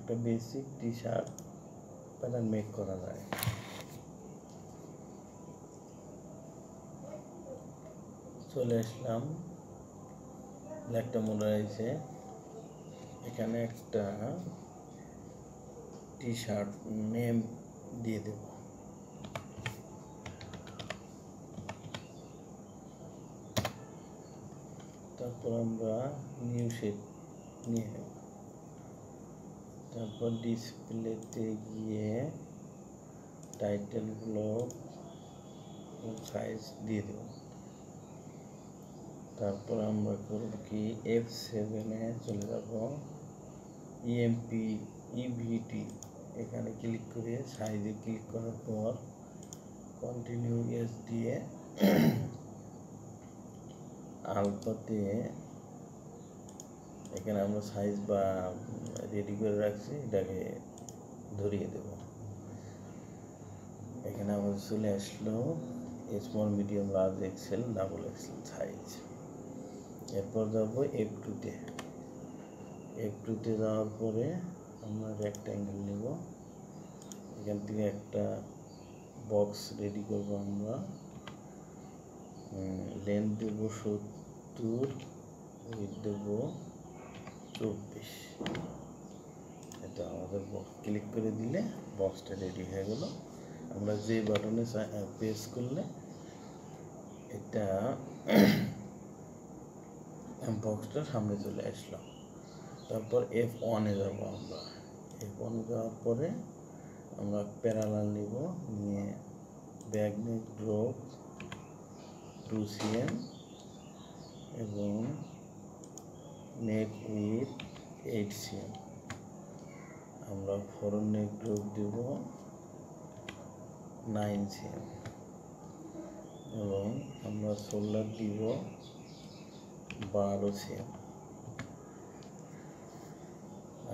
একটা basic T shirt pattern make করা যায়। চলে আসলাম ব্ল্যাকটা মোডারাইজে। এখানে একটা টি শার্ট নেম দিয়ে দেব। তারপর আমরা নিউ শেপ নিয়ে নেব। তারপর ডিসপ্লেতে গিয়ে টাইটেলগুলো সাইজ দিয়ে দেব। তারপর আমরা করব কি F7 চলে যাব, ইভিটি এখানে ক্লিক করে সাইজে ক্লিক করার পর কন্টিনিউ এস দিয়ে আলফাতে এখানে আমরা সাইজ বা রেডি করে রাখছি, এটাকে ধরিয়ে দেব। এখানে আমাদের চলে আসলো small, medium, large, XL, double XL size. এরপর যাবো F2 যাওয়ার পরে আমরা রেক্ট্যাঙ্গেল নেব। এখান থেকে একটা বক্স রেডি করব। আমরা লেন্থ দেব 70, উইডথ দেব 24। এটা আমাদের ক্লিক করে দিলে বক্সটা রেডি হয়ে গেল। আমরা যে বাটনে প্রেস করলে এটা বক্সটা সামনে চলে আসলো। তারপর F1 যাব। আমরা F1 যাওয়ার পরে আমরা প্যারালাল নিব, নিয়ে ব্যাক নেক ড্রপ 2 cm এবং নেক উইথ 8 cm। আমরা ফরওয়ার্ড নেক ড্রপ দেব 9 cm এবং আমরা শোল্ডার দিব 12 cm।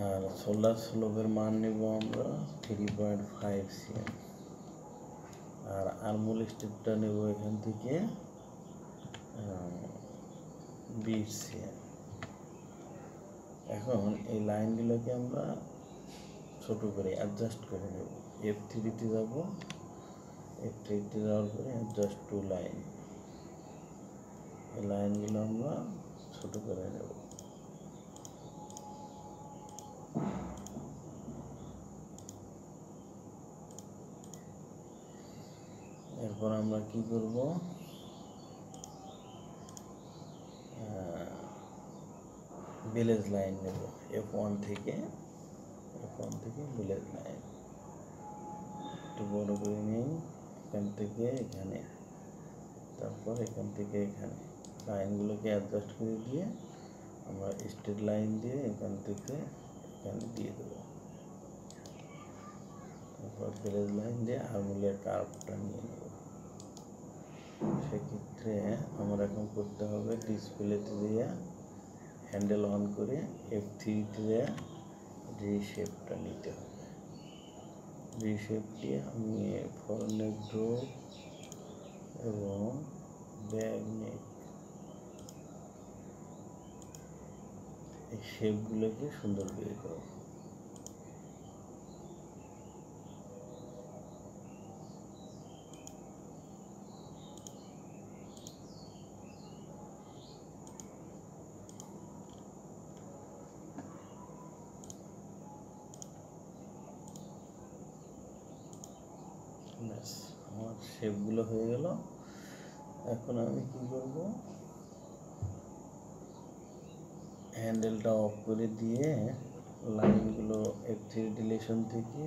আর শোল্ডার স্লোপের মান নেব আমরা 3.5 cm। আর আর্মহোল স্টেপটা নেব এখান থেকে 20 cm। এখন এই লাইনগুলোকে আমরা ছোট করে অ্যাডজাস্ট করে নেব। F3 যাব। F3 যাওয়ার পরে অ্যাডজাস্ট টু লাইন, এই লাইনগুলো আমরা ছোট করে নেব। এরপর আমরা কি করব, ভিলেজ লাইন নেব। F1 থেকে ভিলেজ লাইন একটু বড় করে নিই। এখান থেকে এখানে, তারপর এখান থেকে এখানে লাইনগুলোকে অ্যাডজাস্ট করে দিয়ে আমরা স্ট্রেট লাইন দিয়ে এখান থেকে এখানে দিয়ে দেবো। তারপর ভিলেজ লাইন দিয়ে আর্মহোলের কার্ভটা নিয়ে নেব। সেক্ষেত্রে আমার এখন করতে হবে ডিসপ্লেতে দিয়ে হ্যান্ডেল অন করে F3 দিয়ে রিশেপটা নিতে হবে। রিশেপ দিয়ে আমি ফরওয়ার্ড নেক ড্রপ এবং ব্যাক নেক এই শেপগুলোকে সুন্দর করে করব। ব্যাস, আমার শেপগুলো হয়ে গেল। এখন আমি কি করব, হ্যান্ডেলটা অফ করে দিয়ে লাইনগুলো F3 ডিলেশন থেকে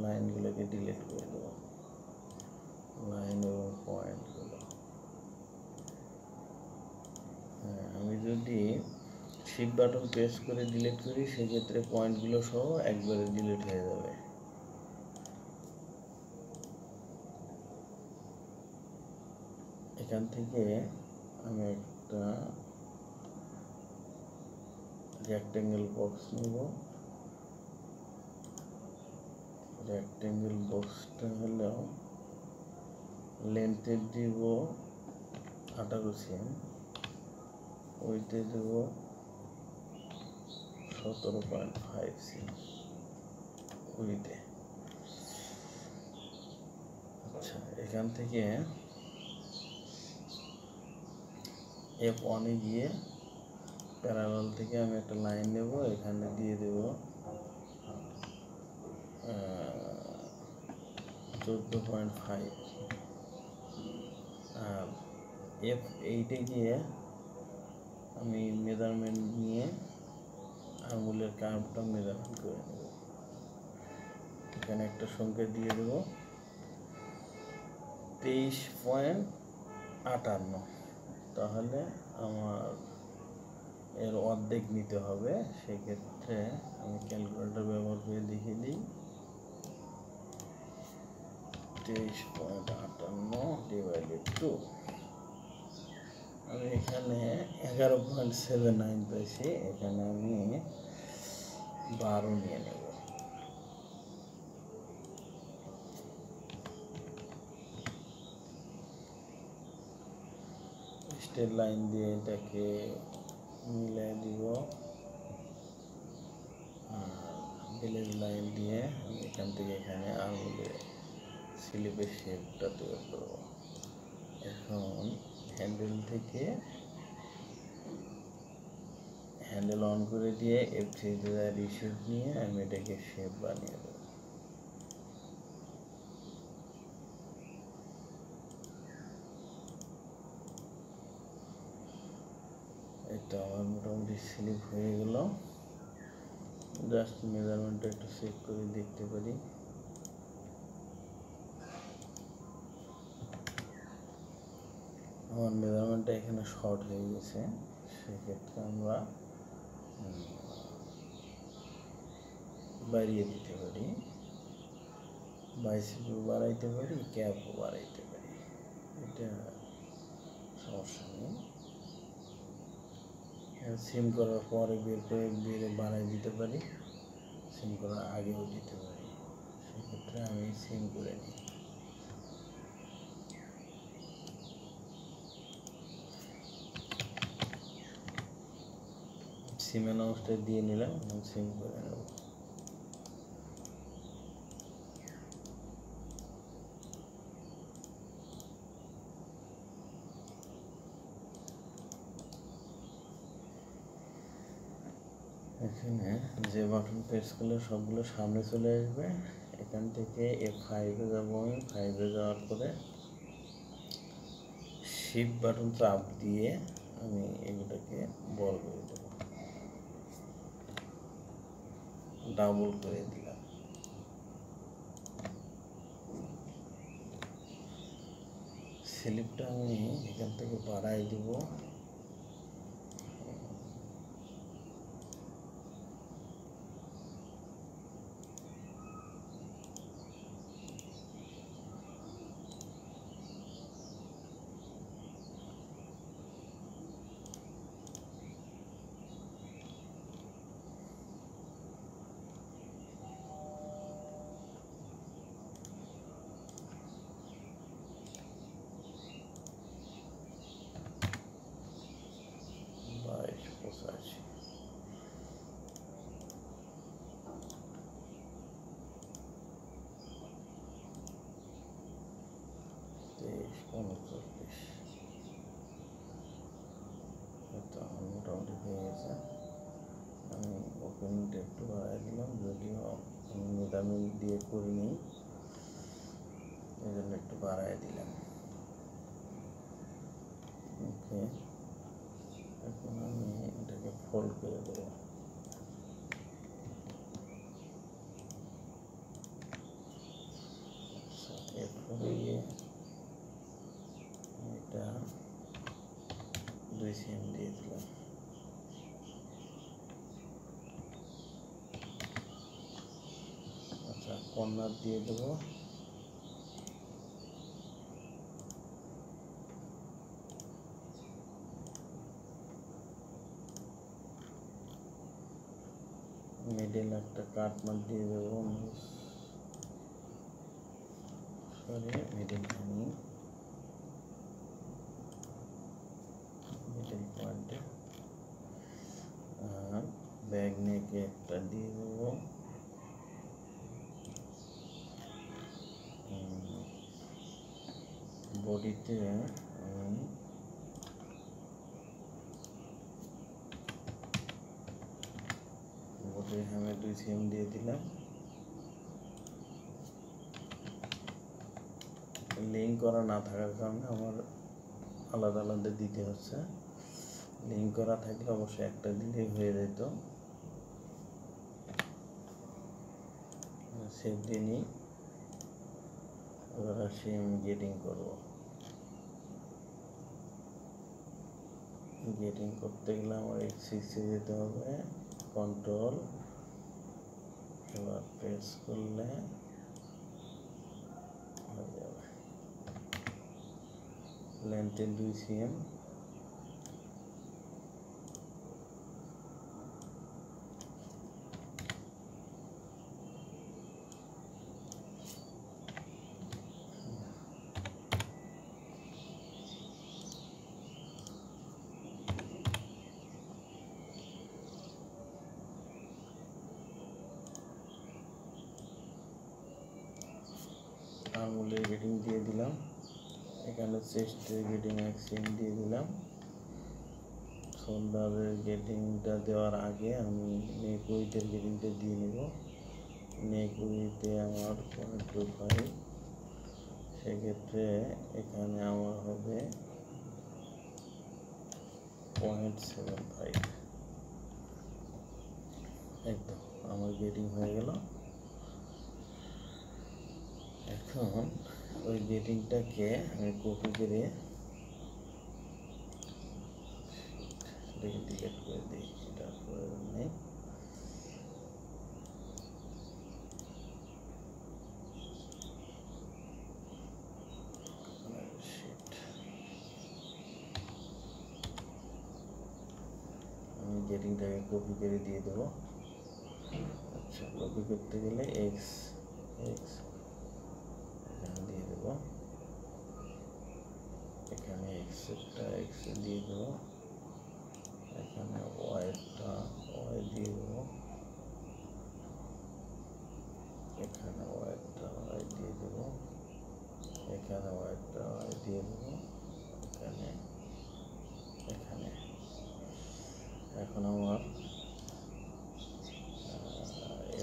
লাইনগুলোকে ডিলিট করে দেবো, লাইন এবং পয়েন্টগুলো। আমি যদি শিফট বাটন প্রেস করে ডিলিট করি সেক্ষেত্রে পয়েন্টগুলো সহ একবারে ডিলিট হয়ে যাবে। এখান থেকে আমি একটা রেক্ট্যাঙ্গেল বক্স নেব। রেক্ট্যাঙ্গেল বক্সটা হলো লেন্থে দিব 18 cm, উইডথে দেব 17.5 সি উইথে। আচ্ছা, এখান থেকে F1 এ গিয়ে প্যারালাল থেকে আমি একটা লাইন নেব, এখানে দিয়ে দেব 14.5। আর F8 এ গিয়ে আমি মেজারমেন্ট নিয়ে আঙুলের কার্ভটা মেজারমেন্ট করে নেব। এখানে একটা সংখ্যা দিয়ে দেব 23.58। তাহলে আমার এর অর্ধেক নিতে হবে। সেক্ষেত্রে আমি ক্যালকুলেটর ব্যবহার করে দেখিয়ে দিই। 23.58 ডিভাইডেড 2। আমি এখানে 11.79 পাইছি। এখানে আমি 12 নিয়ে নেব। স্ট্রেট লাইন দিয়ে এটাকে মিলাই দিব, আর বেলের লাইন দিয়ে আমি এখান থেকে এখানে আঙুলে স্লিপের শেপটা তৈরি করব। এখন হ্যান্ডেল থেকে হ্যান্ডেল অন করে দিয়ে F3 রিশেপ নিয়ে আমি এটাকে শেপ বানিয়ে দেব। এটা আমার মোটামুটি স্লিপ হয়ে গেল। জাস্ট মেজারমেন্টটা একটু চেক করে দেখতে পারি। আমার মেজারমেন্টটা এখানে শর্ট হয়ে গেছে। সেক্ষেত্রে আমরা বাড়িয়ে দিতে পারি, বাইসেপও বাড়াইতে পারি, ক্যাপও বাড়াইতে পারি, এটা সমস্যা নেই। সিম করার পরে বের করে বাড়াই দিতে পারি, সিম করার আগেও দিতে পারি। সেক্ষেত্রে আমি সিম করে নিই। সিমের অবস্থায় দিয়ে নিলাম, সিম করে নেব। এখানে যে বাটন প্রেস করলে সবগুলো সামনে চলে আসবে। এখান থেকে F5 এ যাবো। আমি 5 এ যাওয়ার পরে শিফট বাটন চাপ দিয়ে আমি এগুলোকে বল করে দেব, ডাবল করে দিলাম। স্লিপটা আমি এখান থেকে বাড়াই দিব। মোটামুটি হয়ে গেছে। আমি ওপেনটা একটু বাড়াই দিলাম, যদিও আমি মেজারমেন্ট দিয়ে করিনি, এই জন্য একটু বাড়াই দিলাম। ওকে, এখন আমি এটাকে ফোল্ড করে দেবো। এরপরে এটা 2 cm দিয়ে দিলাম। আচ্ছা, কর্নার দিয়ে দেবো। মিডল একটা কাট মার্ক দিয়ে দেবো। সরি, মিডল পয়েন্টে। আর ব্যাক নেকে একটা দিয়ে দেবো, বডিতে আমি বডির হ্যামে 2 cm দিয়ে দিলাম। লিঙ্ক করা না থাকার কারণে আমার আলাদা আলাদা দিতে হচ্ছে। লিঙ্ক করা থাকলে অবশ্যই একটা দিলেই হয়ে যেত। সেভ দিয়ে নিই। এবার আসি আমি গেটিং করবো। গেটিং করতে গেলে আমার X6 যেতে হবে, কন্ট্রোল, এবার প্রেস করলে হয়ে যাবে। লেন্থে 2 cm, আঙুলের গেটিং দিয়ে দিলাম, এখানে চেস্টের গেটিং 1 cm দিয়ে দিলাম। শোল্ডারের গেটিংটা দেওয়ার আগে আমি নেক উইথের গেটিংটা দিয়ে নেব। নেক উইথে আমার 0.25, সেক্ষেত্রে এখানে আমার হবে 0.75। একদম আমার গেটিং হয়ে গেল। এখন ওই গেটিংটাকে আমি কপি করে ডিলিট করে দিই, এটা প্রয়োজন নেই। আমি গেটিংটাকে কপি করে দিয়ে দেবো। আচ্ছা, কপি করতে গেলে এক্স এখানে দিয়ে দেবো, এখানে এক্সটা এক্স দিয়ে দেবো, এখানে ওয়াইটা ওয়াই দিয়ে দেবো, এখানে ওয়াইটা ওয়াই দিয়ে দেবো, এখানে ওয়াইটা ওয়াই দিয়ে দেবো, এখানে। এখন আমার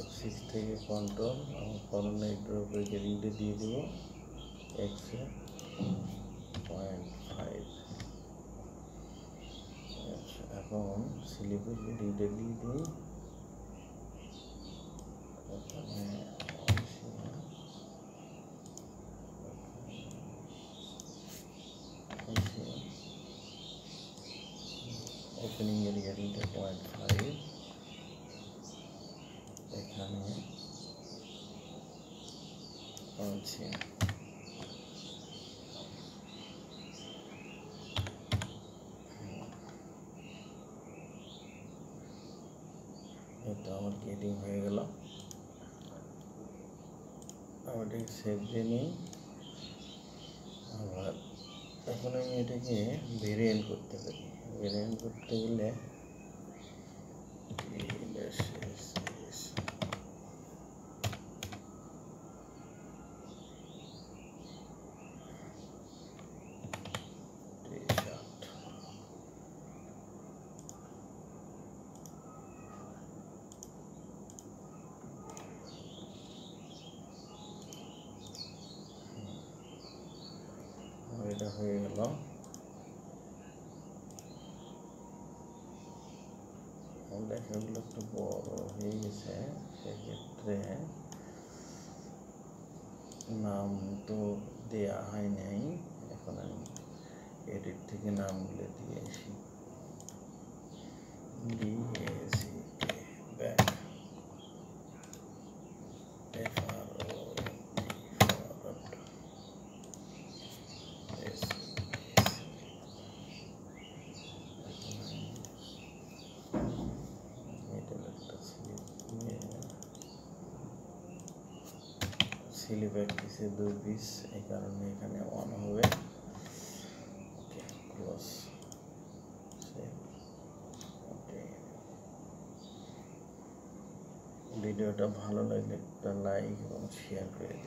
F6 থেকে কন্ট্রোল, আমার করোনা এটার উপরে গেটিংটা দিয়ে দেবো, এক্সে 0.5। এখন স্লিপের গেটিংটা দিয়ে দিই, এখানে ওপেনিং এর গেটিংটা 0.5, এখানে এটা আমার গেটিং হয়ে গেল। আমার এটাকে সেভ দিয়ে নিই। আবার এখন আমি এটাকে ভেরিয়েন্ট করতে পারি। ভেরিয়েন্ট করতে গেলে এটা হয়ে গেল। লেখাগুলো একটু বড় হয়ে গেছে, সেক্ষেত্রে নাম তো দেয়া হয় নাই। এখন আমি এডিট থেকে নামগুলো দিয়ে আসি। ব্যাক, স্লিপ এক পিসে 2 পিস, এই কারণে এখানে 1 হবে। ওকে, ক্লোজ, সেভ। ওকে, ভিডিওটা ভালো লাগলে একটা লাইক এবং শেয়ার করে দিন।